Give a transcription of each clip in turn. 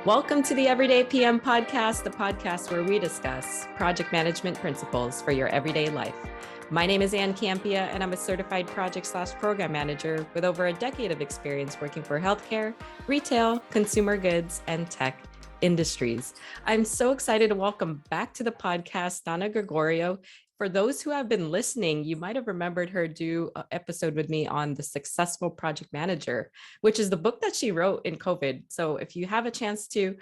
Welcome to the Everyday PM podcast, the podcast where we discuss project management principles for your everyday life. My name is Campea, and I'm a certified project/program manager with over a decade of experience working for healthcare, retail, consumer goods, and tech industries. I'm so excited to welcome back to the podcast Donna Gregorio. For those who have been listening, you might have remembered her do an episode with me on The Successful Project Manager, which is the book that she wrote in COVID. So if you have a chance to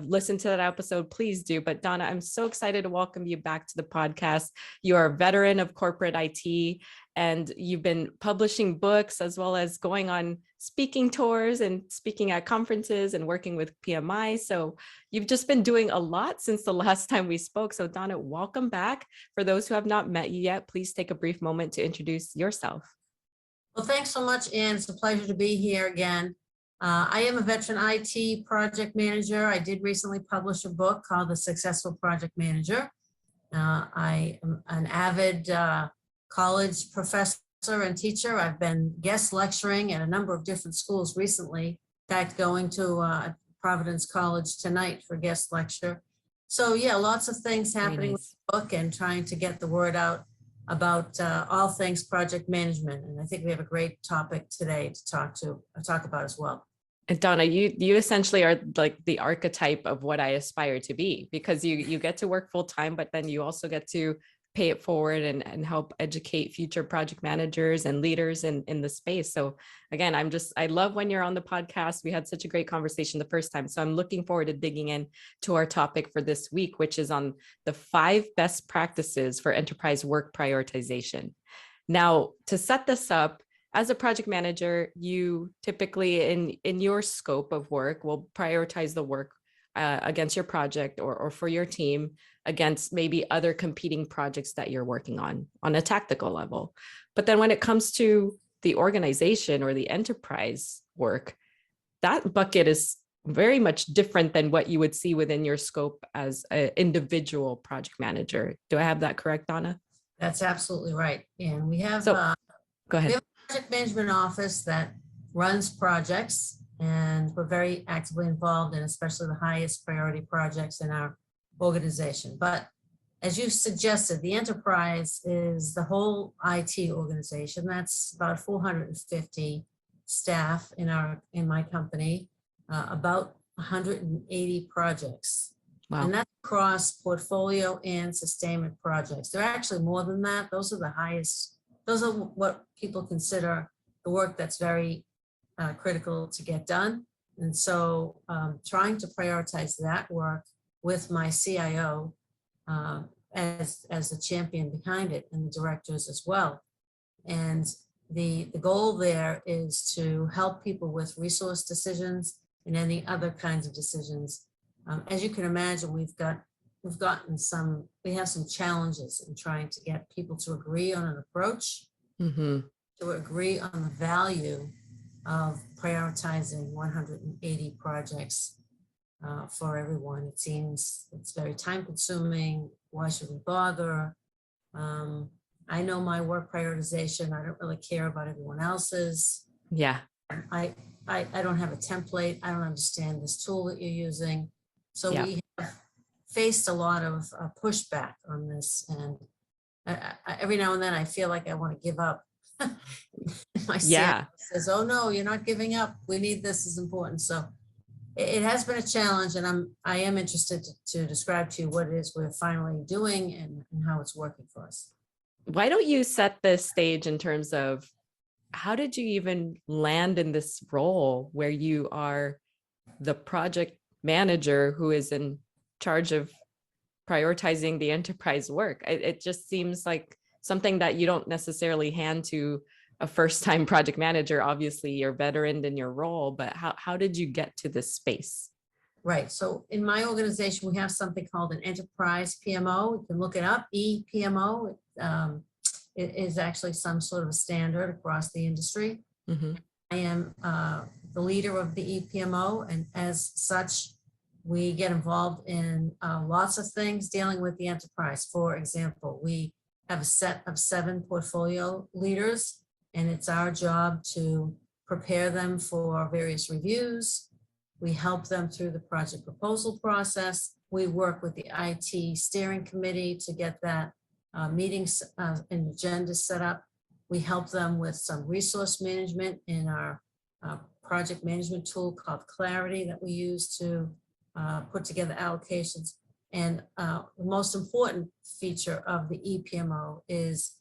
listen to that episode, please do. But Donna, I'm so excited to welcome you back to the podcast. You are a veteran of corporate IT, and you've been publishing books as well as going on speaking tours and speaking at conferences and working with PMI. So you've just been doing a lot since the last time we spoke. So Donna, welcome back. For those who have not met you yet, please take a brief moment to introduce yourself. Well, thanks so much, Ann. It's a pleasure to be here again. I am a veteran IT project manager. I did recently publish a book called The Successful Project Manager. I am an avid college professor and teacher. I've been guest lecturing at a number of different schools recently. In fact, going to Providence College tonight for guest lecture. So yeah, lots of things happening with the book and trying to get the word out about all things project management. And I think we have a great topic today to talk about as well. And Donna, you essentially are like the archetype of what I aspire to be, because you get to work full time, but then you also get to pay it forward and help educate future project managers and leaders in the space. So again, I love when you're on the podcast. We had such a great conversation the first time. So I'm looking forward to digging in to our topic for this week, which is on the 5 best practices for enterprise work prioritization. Now, to set this up, as a project manager, you typically in your scope of work will prioritize the work against your project or for your team against maybe other competing projects that you're working on a tactical level. But then when it comes to the organization or the enterprise work, that bucket is very much different than what you would see within your scope as an individual project manager. Do I have that correct, Donna? That's absolutely right. And we have, go ahead. We have a project management office that runs projects, and we're very actively involved in especially the highest priority projects in our organization. But as you suggested, the enterprise is the whole IT organization. That's about 450 staff in my company, about 180 projects. Wow. And that's across portfolio and sustainment projects. There are actually more than that. Those are the highest. Those are what people consider the work that's very critical to get done. And so trying to prioritize that work with my CIO as the champion behind it, and the directors as well. And the goal there is to help people with resource decisions and any other kinds of decisions. As you can imagine, we have some challenges in trying to get people to agree on an approach, to agree on the value of prioritizing 180 projects for everyone. It seems it's very time consuming. Why should we bother? I know my work prioritization. I don't really care about everyone else's. Yeah. I don't have a template. I don't understand this tool that you're using. So we have faced a lot of pushback on this. And every now and then I feel like I want to give up. My CIO says, "Oh no, you're not giving up. We need this is important." So it has been a challenge, and I am interested to describe to you what it is we're finally doing and how it's working for us. Why don't you set the stage in terms of how did you even land in this role where you are the project manager who is in charge of prioritizing the enterprise work? It just seems like something that you don't necessarily hand to a first-time project manager. Obviously, you're veteran in your role, but how did you get to this space? Right. So in my organization, we have something called an enterprise PMO. You can look it up, ePMO. It is actually some sort of a standard across the industry. I am the leader of the ePMO, and as such, we get involved in lots of things dealing with the enterprise. For example, we have a set of 7 portfolio leaders, and it's our job to prepare them for various reviews, We help them through the project proposal process. We work with the IT steering committee to get that meetings and agenda set up. We help them with some resource management in our project management tool called Clarity that we use to put together allocations. And the most important feature of the EPMO is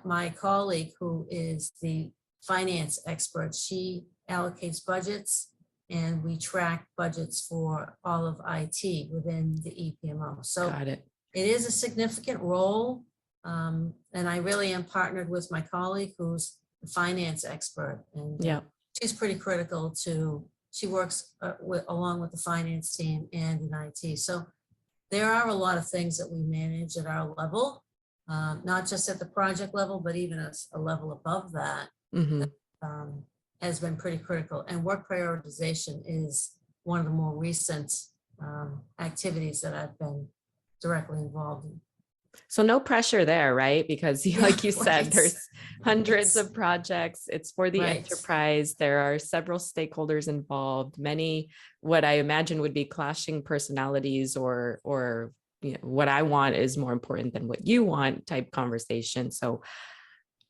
my colleague, who is the finance expert. She allocates budgets, and we track budgets for all of IT within the EPMO. So Got it. It is a significant role. And I really am partnered with my colleague, who's the finance expert. And Yeah. she's pretty critical to, she works along with the finance team and in IT. So there are a lot of things that we manage at our level, not just at the project level, but even a level above that, has been pretty critical. And work prioritization is one of the more recent activities that I've been directly involved in. So no pressure there, right? Because like you said, Right. there's hundreds of projects. It's for the Right. enterprise. There are several stakeholders involved, many what I imagine would be clashing personalities or you know, what I want is more important than what you want type conversation. So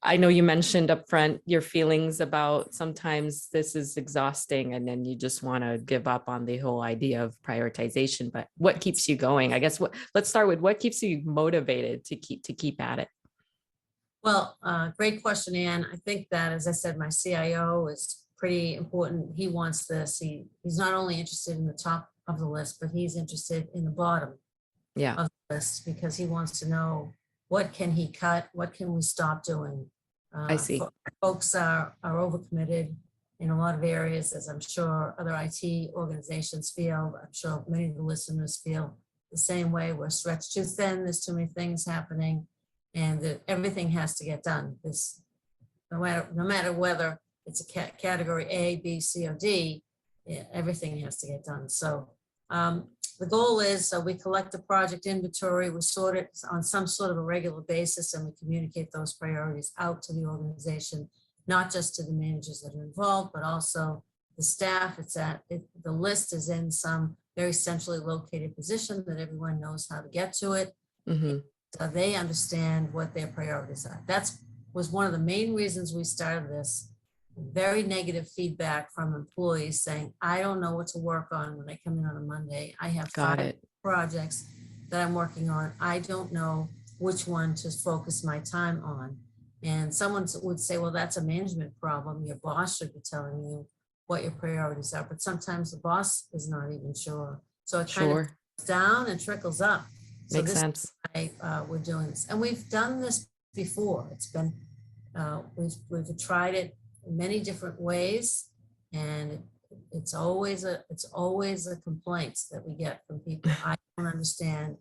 I know you mentioned upfront your feelings about sometimes this is exhausting and then you just want to give up on the whole idea of prioritization, but what keeps you going? I guess let's start with what keeps you motivated to keep at it. Well, great question, Ann. I think that, as I said, my CIO is pretty important. He wants this. He's not only interested in the top of the list, but he's interested in the bottom of the list, because he wants to know what can he cut, what can we stop doing. I see. Folks are overcommitted in a lot of areas, as I'm sure other IT organizations feel. I'm sure many of the listeners feel the same way. We're stretched too thin. There's too many things happening, and everything has to get done. This, no matter whether it's a category A, B, C, or D, everything has to get done. So the goal is we collect the project inventory, we sort it on some sort of a regular basis, and we communicate those priorities out to the organization, not just to the managers that are involved, but also the staff. The list is in some very centrally located position that everyone knows how to get to it. So they understand what their priorities are. That was one of the main reasons we started this. Very negative feedback from employees saying, I don't know what to work on when I come in on a Monday. I have 5 projects that I'm working on. I don't know which one to focus my time on. And someone would say, well, that's a management problem. Your boss should be telling you what your priorities are. But sometimes the boss is not even sure. So it kind of goes down and trickles up. So Makes sense. We're doing this. And we've done this before. It's been, we've tried it many different ways, and it's always a complaint that we get from people. I don't understand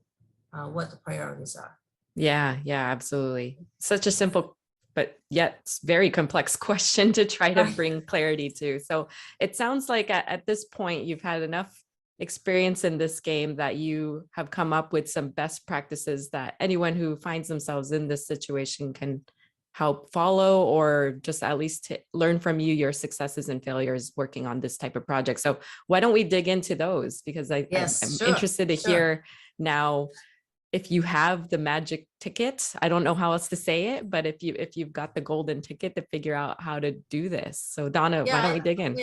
what the priorities are. Yeah, absolutely. Such a simple but yet very complex question to try to bring clarity to. So it sounds like at this point you've had enough experience in this game that you have come up with some best practices that anyone who finds themselves in this situation can help follow, or just at least learn from you, your successes and failures working on this type of project. So why don't we dig into those? Because I'm interested to hear now, if you have the magic ticket. I don't know how else to say it, but if you've got the golden ticket to figure out how to do this. So Donna, why don't we dig in?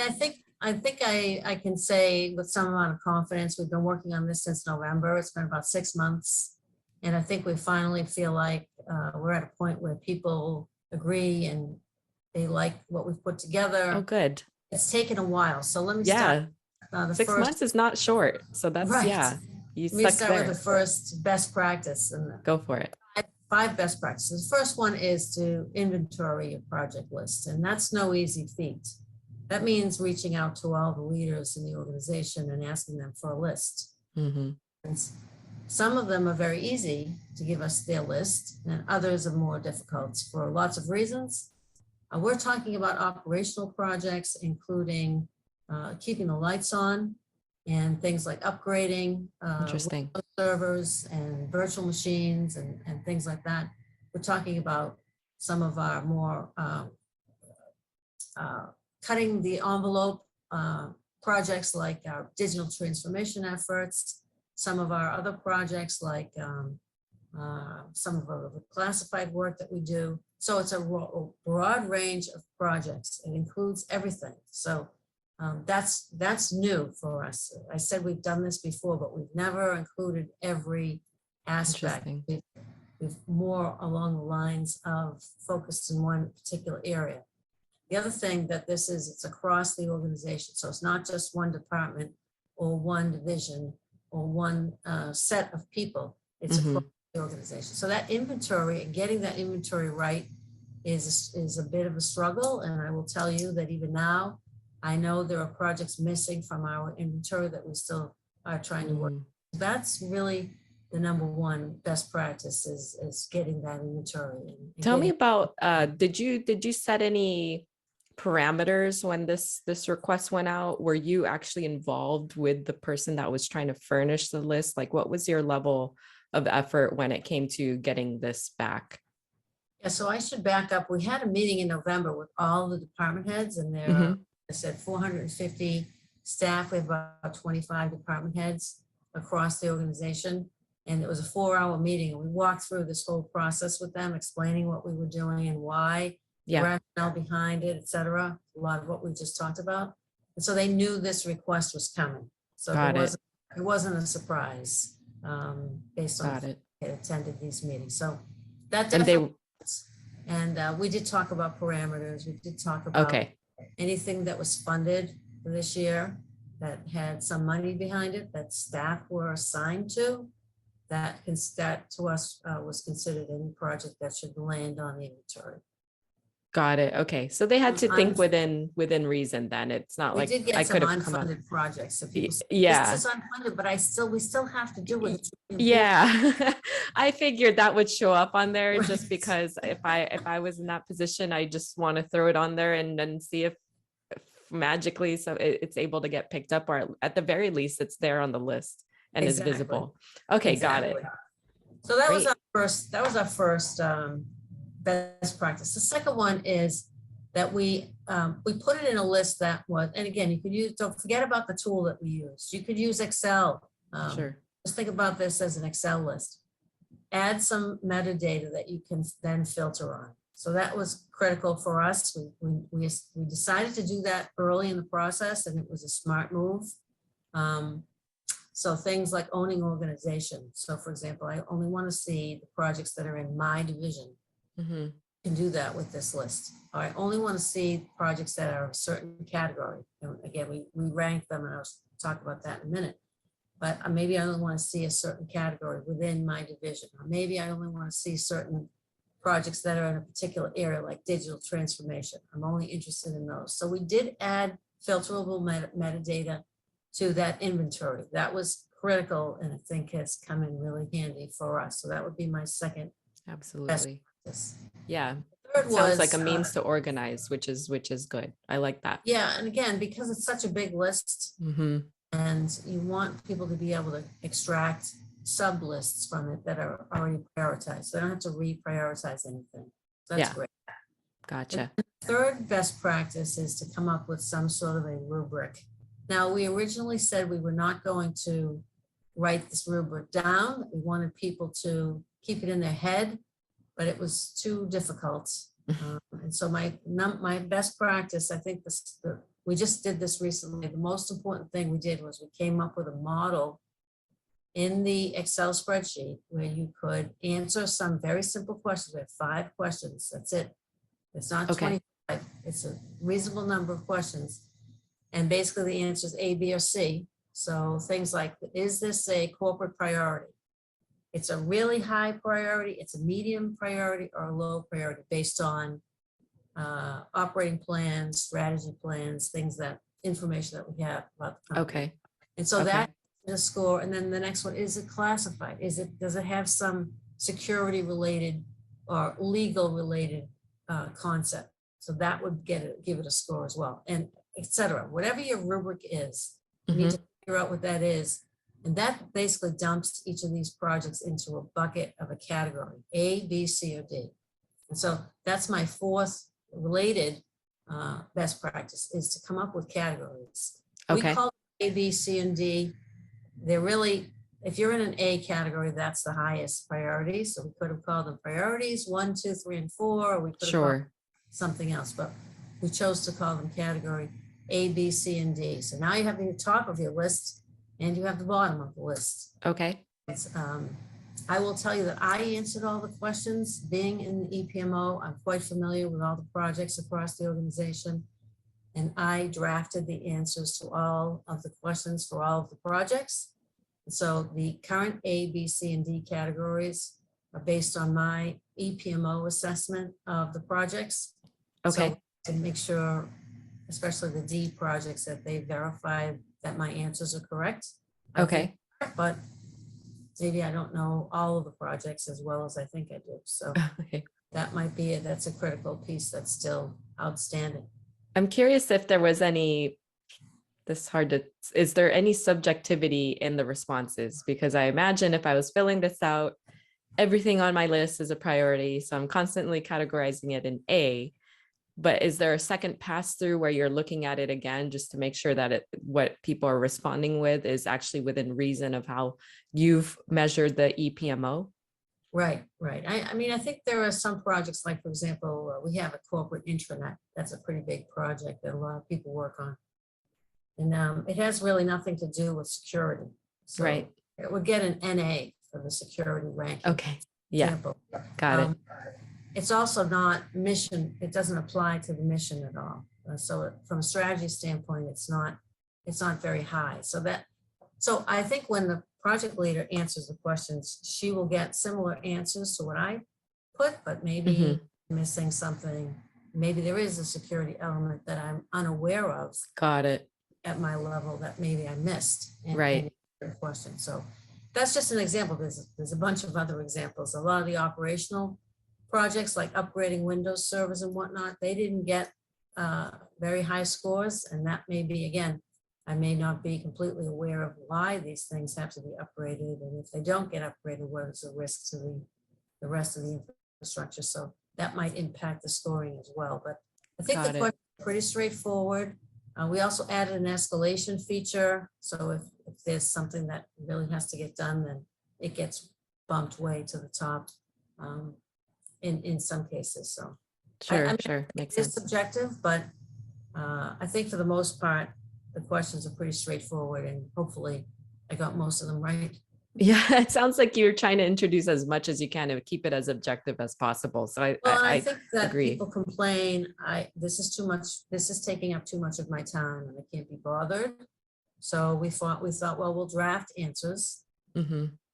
I think I can say with some amount of confidence, we've been working on this since November. It's been about 6 months. And I think we finally feel like we're at a point where people agree and they like what we've put together. Oh, good. It's taken a while. So let me start. 6 months is not short. So that's, you let me start with the first best practice. And go for it. 5 best practices. The first one is to inventory your project list. And that's no easy feat. That means reaching out to all the leaders in the organization and asking them for a list. And some of them are very easy to give us their list, and others are more difficult for lots of reasons. We're talking about operational projects, including keeping the lights on and things like upgrading servers and virtual machines and things like that. We're talking about some of our more cutting the envelope projects like our digital transformation efforts, some of our other projects like some of our classified work that we do. So it's a broad range of projects. It includes everything. So that's new for us. I said we've done this before, but we've never included every aspect. We've more along the lines of focused in one particular area. The other thing that this is, it's across the organization. So it's not just one department or one division or one set of people. It's across the organization. So that inventory and getting that inventory right is a bit of a struggle. And I will tell you that even now, I know there are projects missing from our inventory that we still are trying to work. That's really the number one best practice is getting that inventory. And Tell me about, did you set any parameters when this request went out? Were you actually involved with the person that was trying to furnish the list? Like, what was your level of effort when it came to getting this back? Yeah, so I should back up. We had a meeting in November with all the department heads, and there are, I said, 450 staff. We have about 25 department heads across the organization. And it was a 4-hour meeting. And we walked through this whole process with them, explaining what we were doing and why, the rationale behind it, et cetera. A lot of what we just talked about. And so they knew this request was coming. So it wasn't a surprise based on they attended these meetings. So that definitely, and we did talk about parameters. We did talk about anything that was funded for this year that had some money behind it that staff were assigned to. That to us was considered any project that should land on the inventory. Got it. Okay. So they had to think within reason then. It's not like I could have come up with unfunded projects. So people say, this is unfunded, but we still have to do it. Yeah. I figured that would show up on there just because if I was in that position, I just want to throw it on there and then see if magically so it's able to get picked up, or at the very least it's there on the list and is visible. Okay, got it. So that was our first best practice. The second one is that we put it in a list that was, and again, you could use, don't forget about the tool that we use. You could use Excel. Sure. Just think about this as an Excel list. Add some metadata that you can then filter on. So that was critical for us. We decided to do that early in the process, and it was a smart move. So things like owning organization. So for example, I only want to see the projects that are in my division. Mm-hmm. Can do that with this list. Or I only want to see projects that are a certain category. And again, we rank them, and I'll talk about that in a minute. But maybe I only want to see a certain category within my division. Or maybe I only want to see certain projects that are in a particular area like digital transformation. I'm only interested in those. So we did add filterable metadata to that inventory. That was critical, and I think has come in really handy for us. So that would be my second. Absolutely. Yeah. Third sounds like a means to organize, which is good. I like that. Yeah, and again, because it's such a big list, and you want people to be able to extract sub lists from it that are already prioritized. So they don't have to reprioritize anything. So that's great. Gotcha. The third best practice is to come up with some sort of a rubric. Now, we originally said we were not going to write this rubric down. We wanted people to keep it in their head, but it was too difficult. And so my best practice, I think we just did this recently. The most important thing we did was we came up with a model in the Excel spreadsheet where you could answer some very simple questions. We have 5 questions. That's it. It's not 25. It's a reasonable number of questions. And basically the answer is A, B, or C. So things like, is this a corporate priority? It's a really high priority, it's a medium priority, or a low priority based on operating plans, strategy plans, information that we have about the company. And so that is a score. And then the next one, is it classified? Does it have some security related or legal related concept? So that would give it a score as well, and etc. Whatever your rubric is, you need to figure out what that is. And that basically dumps each of these projects into a bucket of a category, A, B, C, or D. And so that's my fourth related best practice, is to come up with categories. We Okay. call them A, B, C, and D. They're really, if you're in an A category, that's the highest priority. So we could have called them priorities, 1, 2, 3, and 4, or we could have called Sure. something else, but we chose to call them category A, B, C, and D. So now you have the top of your list and you have the bottom of the list. Okay. I will tell you that I answered all the questions. Being in the EPMO, I'm quite familiar with all the projects across the organization. And I drafted the answers to all of the questions for all of the projects. So the current A, B, C, and D categories are based on my EPMO assessment of the projects. Okay. So to make sure, especially the D projects, that they verify that my answers are correct. I think Okay. but maybe I don't know all of the projects as well as I think I do. So Okay. that might be it. That's a critical piece that's still outstanding. I'm curious if there was any, is there any subjectivity in the responses? Because I imagine if I was filling this out, everything on my list is a priority. So I'm constantly categorizing it in A. But is there a second pass through where you're looking at it again just to make sure that what people are responding with is actually within reason of how you've measured the EPMO? Right, right. I mean, I think there are some projects, like, for example, we have a corporate intranet. That's a pretty big project that a lot of people work on. And it has really nothing to do with security. So Right. it would get an NA for the security ranking. Okay. Yeah. Example. Got it. It's also not mission. It doesn't apply to the mission at all. So from a strategy standpoint, it's not very high. So I think when the project leader answers the questions, she will get similar answers to what I put, but maybe missing something. Maybe there is a security element that I'm unaware of Got it. at my level that maybe I missed in Right. the question. So that's just an example. There's a bunch of other examples. A lot of the operational projects, like upgrading Windows servers and whatnot, they didn't get very high scores. And that may be, again, I may not be completely aware of why these things have to be upgraded. And if they don't get upgraded, what is the risk to the rest of the infrastructure? So that might impact the scoring as well. But I think Got the it. question is pretty straightforward. We also added an escalation feature. So if there's something that really has to get done, then it gets bumped way to the top in some cases. So Sure. I mean, Sure. Makes it's sense. subjective, but I think for the most part, the questions are pretty straightforward, and hopefully I got most of them right. Yeah, it sounds like you're trying to introduce as much as you can to keep it as objective as possible. So I I think that agree. people complain, this is too much, this is taking up too much of my time and I can't be bothered. So we thought, well, we'll draft answers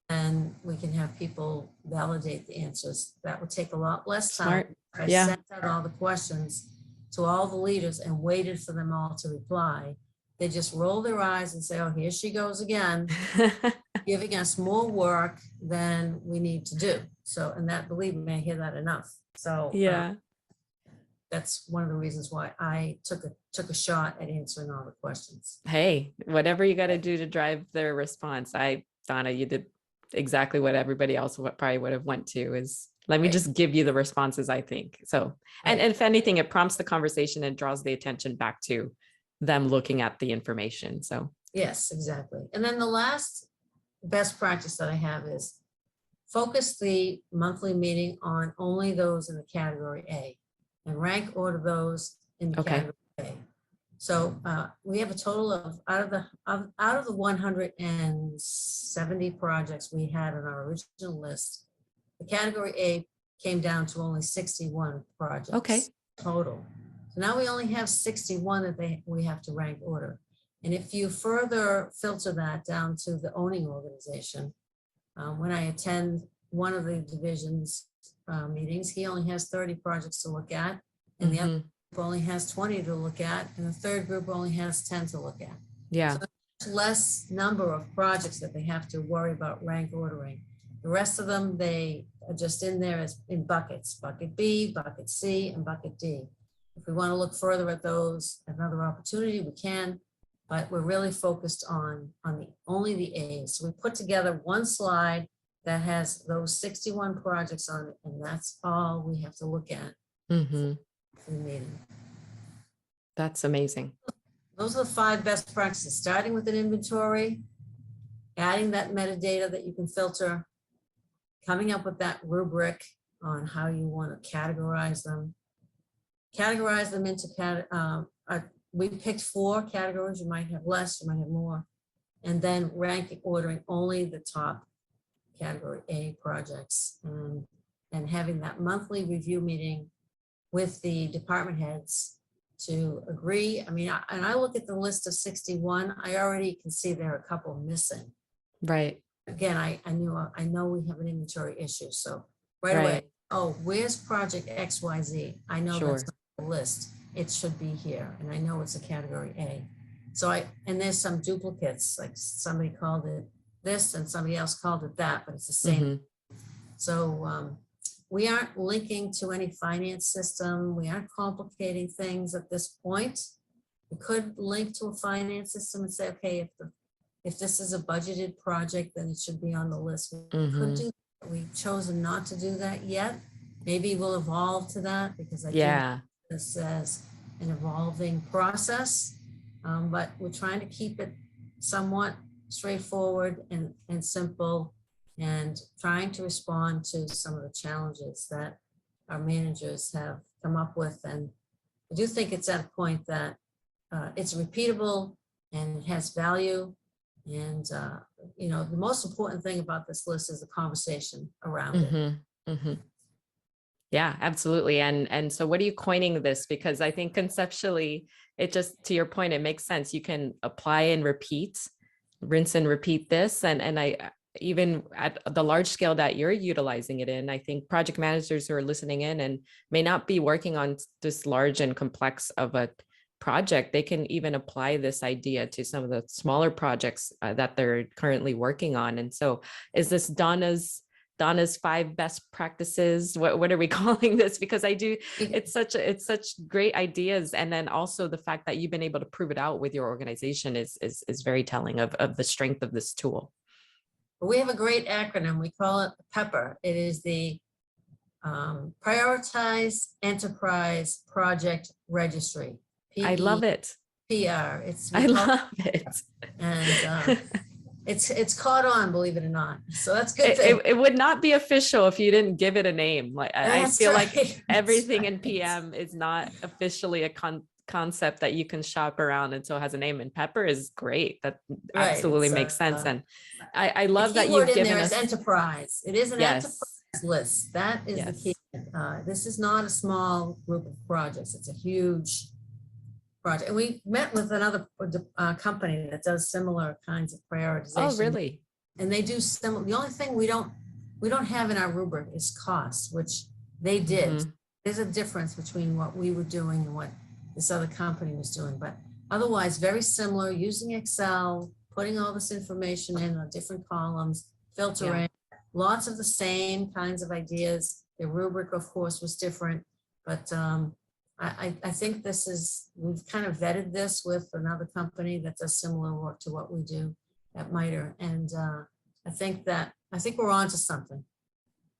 and we can have people validate the answers. That would take a lot less time. Smart. I Yeah. sent out all the questions to all the leaders and waited for them all to reply. They just roll their eyes and say, oh, here she goes again, giving us more work than we need to do. So, and that, believe me, I hear that enough. So Yeah. that's one of the reasons why I took a shot at answering all the questions. Hey, whatever you got to do to drive their response. Donna, you did exactly what everybody else probably would have went to, is let me just give you the responses, I think. So, and if anything, it prompts the conversation and draws the attention back to them looking at the information. So yes, exactly. And then the last best practice that I have is focus the monthly meeting on only those in the category A and rank order those in the category A. So we have a total of out of the 170 projects we had on our original list, the category A came down to only 61 projects total. So now we only have 61 that we have to rank order. And if you further filter that down to the owning organization, when I attend one of the divisions meetings, he only has 30 projects to look at, and the other group only has 20 to look at, and the third group only has 10 to look at. yeah. So there's less number of projects that they have to worry about rank ordering. The rest of them, they are just in there as in buckets, bucket B, bucket C, and bucket D. If we want to look further at those, another opportunity, we can, but we're really focused on only the A's. So we put together one slide that has those 61 projects on it, and that's all we have to look at for the meeting. That's amazing. Those are the 5 best practices, starting with an inventory, adding that metadata that you can filter, coming up with that rubric on how you want to categorize them into we picked 4 categories. You might have less, you might have more, and then ordering only the top category A projects, and having that monthly review meeting with the department heads to agree. I mean, I look at the list of 61, I already can see there are a couple missing. Right. Again, I know we have an inventory issue, so right away, oh, where's project XYZ? I know that's on the list. It should be here, and I know it's a category A. So and there's some duplicates, like somebody called it this and somebody else called it that, but it's the same. So we aren't linking to any finance system. We aren't complicating things at this point. We could link to a finance system and say, okay, if this is a budgeted project, then it should be on the list. We could do that. We've chosen not to do that yet. Maybe we'll evolve to that, because I do this as an evolving process. But we're trying to keep it somewhat straightforward and simple, and trying to respond to some of the challenges that our managers have come up with. And I do think it's at a point that it's repeatable and it has value. And, the most important thing about this list is the conversation around it. Yeah, absolutely. And so what are you coining this? Because I think conceptually, it just, to your point, it makes sense. You can apply and repeat, rinse and repeat this. And I, even at the large scale that you're utilizing it in, I think project managers who are listening in and may not be working on this large and complex of a project, they can even apply this idea to some of the smaller projects that they're currently working on. And so is this Donna's 5 best practices? What are we calling this? Because it's such great ideas. And then also the fact that you've been able to prove it out with your organization is very telling of the strength of this tool. We have a great acronym. We call it PEPPER. It is the Prioritize Enterprise Project Registry. I love it. PR. I love it. And it's caught on, believe it or not. So that's good. It would not be official if you didn't give it a name. Like I feel like everything in PM is not officially a concept that you can shop around until it has a name, and Pepper is great. That absolutely makes sense. And I love that you've given us enterprise. It is an enterprise list. That is the key. This is not a small group of projects. It's a huge project. And we met with another company that does similar kinds of prioritization. Oh, really? And they do similar. The only thing we don't have in our rubric is cost, which they did. There's a difference between what we were doing and what this other company was doing, but otherwise very similar, using Excel, putting all this information in on different columns, filtering, lots of the same kinds of ideas. The rubric, of course, was different, but I think we've kind of vetted this with another company that does similar work to what we do at MITRE. And I think we're on to something.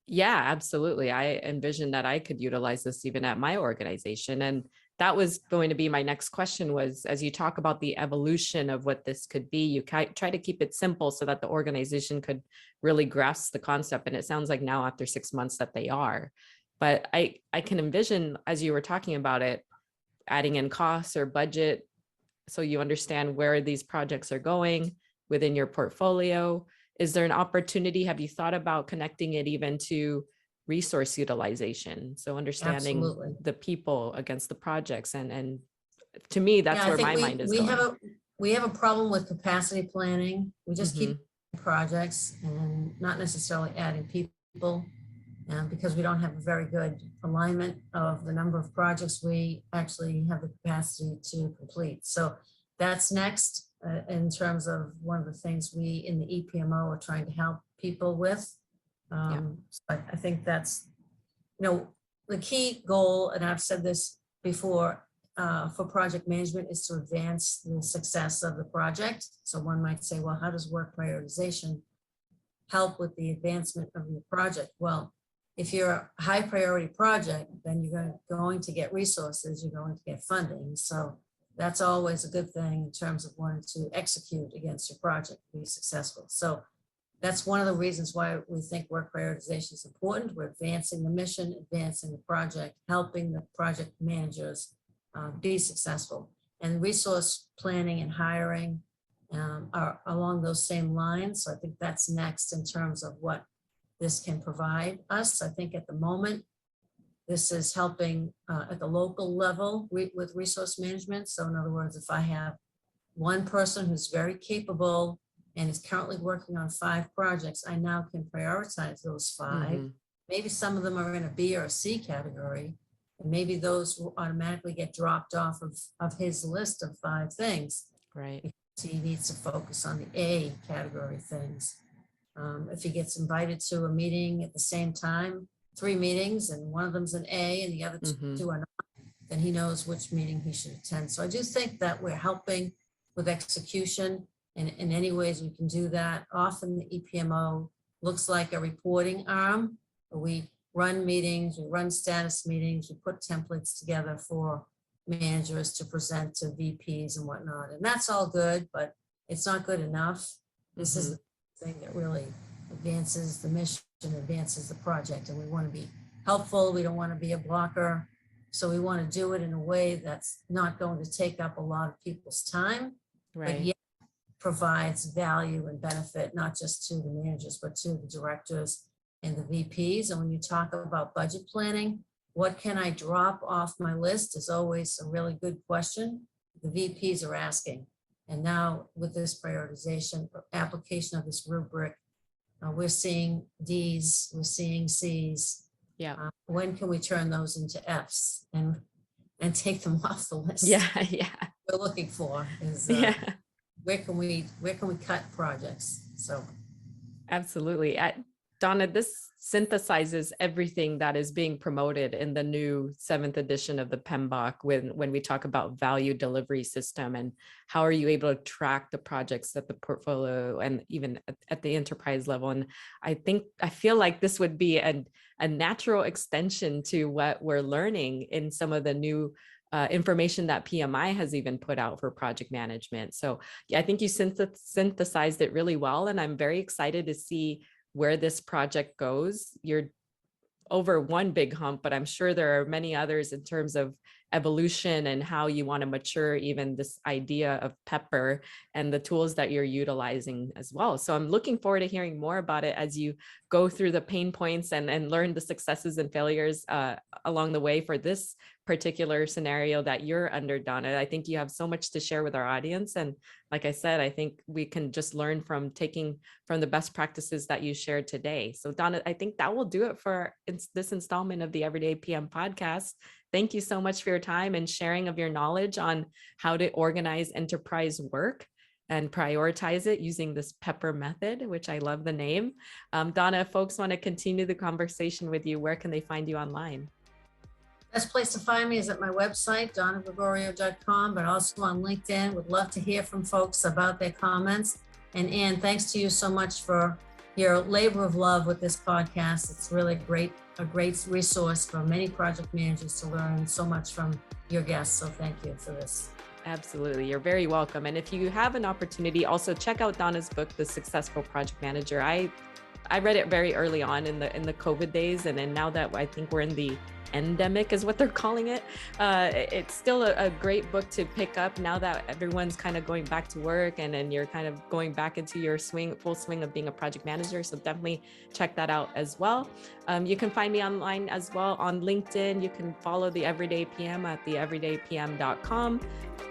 Yeah, absolutely. I envision that I could utilize this even at my organization. And that was going to be my next question was, as you talk about the evolution of what this could be, you try to keep it simple so that the organization could really grasp the concept. And it sounds like now after 6 months that they are. But I can envision, as you were talking about it, adding in costs or budget so you understand where these projects are going within your portfolio. Is there an opportunity? Have you thought about connecting it even to resource utilization? So understanding the people against the projects. And to me, that's where my mind is going. We have a problem with capacity planning. We just keep projects and not necessarily adding people. Because we don't have a very good alignment of the number of projects we actually have the capacity to complete. So that's next in terms of one of the things we in the EPMO are trying to help people with. But I think that's, the key goal, and I've said this before, for project management is to advance the success of the project. So one might say, well, how does work prioritization help with the advancement of your project? Well, if you're a high priority project, then you're going to get resources, you're going to get funding. So that's always a good thing in terms of wanting to execute against your project, be successful. So that's one of the reasons why we think work prioritization is important. We're advancing the mission, advancing the project, helping the project managers be successful. And resource planning and hiring are along those same lines. So I think that's next in terms of what this can provide us. I think at the moment, this is helping at the local level with resource management. So in other words, if I have one person who's very capable and is currently working on 5 projects, I now can prioritize those 5. Mm-hmm. Maybe some of them are in a B or a C category, and maybe those will automatically get dropped off of his list of 5 things. Right. Because he needs to focus on the A category things. If he gets invited to a meeting at the same time, 3 meetings, and one of them's an A and the other Mm-hmm. 2 are not, then he knows which meeting he should attend. So I do think that we're helping with execution, and in any ways we can do that. Often the EPMO looks like a reporting arm. We run meetings, we run status meetings, we put templates together for managers to present to VPs and whatnot. And that's all good, but it's not good enough. This is the thing that really advances the mission, advances the project, and we want to be helpful. We don't want to be a blocker. So we want to do it in a way that's not going to take up a lot of people's time, but Right. yet provides value and benefit, not just to the managers, but to the directors and the VPs. And when you talk about budget planning, what can I drop off my list is always a really good question the VPs are asking. And now with this prioritization application of this rubric, we're seeing Ds, we're seeing Cs. Yeah. When can we turn those into Fs and take them off the list? Yeah. Yeah. We're looking for is Yeah. where can we cut projects? So Absolutely. Donna, this synthesizes everything that is being promoted in the new 7th edition of the PMBOK when we talk about value delivery system and how are you able to track the projects at the portfolio and even at the enterprise level. And I feel like this would be a natural extension to what we're learning in some of the new information that PMI has even put out for project management. So yeah, I think you synthesized it really well. And I'm very excited to see where this project goes. You're over one big hump, but I'm sure there are many others in terms of evolution and how you want to mature even this idea of Pepper and the tools that you're utilizing as well. So I'm looking forward to hearing more about it as you go through the pain points and learn the successes and failures along the way for this particular scenario that you're under, Donna. I think you have so much to share with our audience. And like I said, I think we can just learn from taking from the best practices that you shared today. So Donna, I think that will do it for this installment of the Everyday PM podcast. Thank you so much for your time and sharing of your knowledge on how to organize enterprise work and prioritize it using this Pepper method, which I love the name. Donna, if folks want to continue the conversation with you, where can they find you online? best place to find me is at my website, donnagregorio.com, but also on LinkedIn. Would love to hear from folks about their comments. And Ann, thanks to you so much for your labor of love with this podcast. It's really a great resource for many project managers to learn so much from your guests. So thank you for this. Absolutely. You're very welcome. And if you have an opportunity, also check out Donna's book, The Successful Project Manager. I read it very early on in the COVID days. And then now that I think we're in the endemic is what they're calling it. It's still a great book to pick up now that everyone's kind of going back to work and then you're kind of going back into your full swing of being a project manager. So definitely check that out as well. You can find me online as well on LinkedIn. You can follow the Everyday PM at theeverydaypm.com.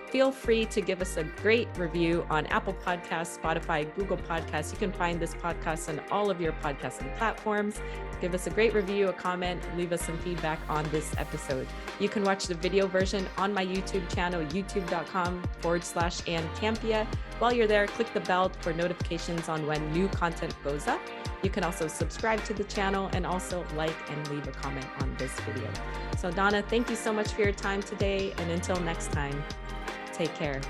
Feel free to give us a great review on Apple Podcasts, Spotify, Google Podcasts. You can find this podcast on all of your podcasting platforms. Give us a great review, a comment, leave us some feedback on this episode. You can watch the video version on my YouTube channel, youtube.com/Ann Campea. While you're there, click the bell for notifications on when new content goes up. You can also subscribe to the channel and also like and leave a comment on this video. So Donna, thank you so much for your time today. And until next time, take care.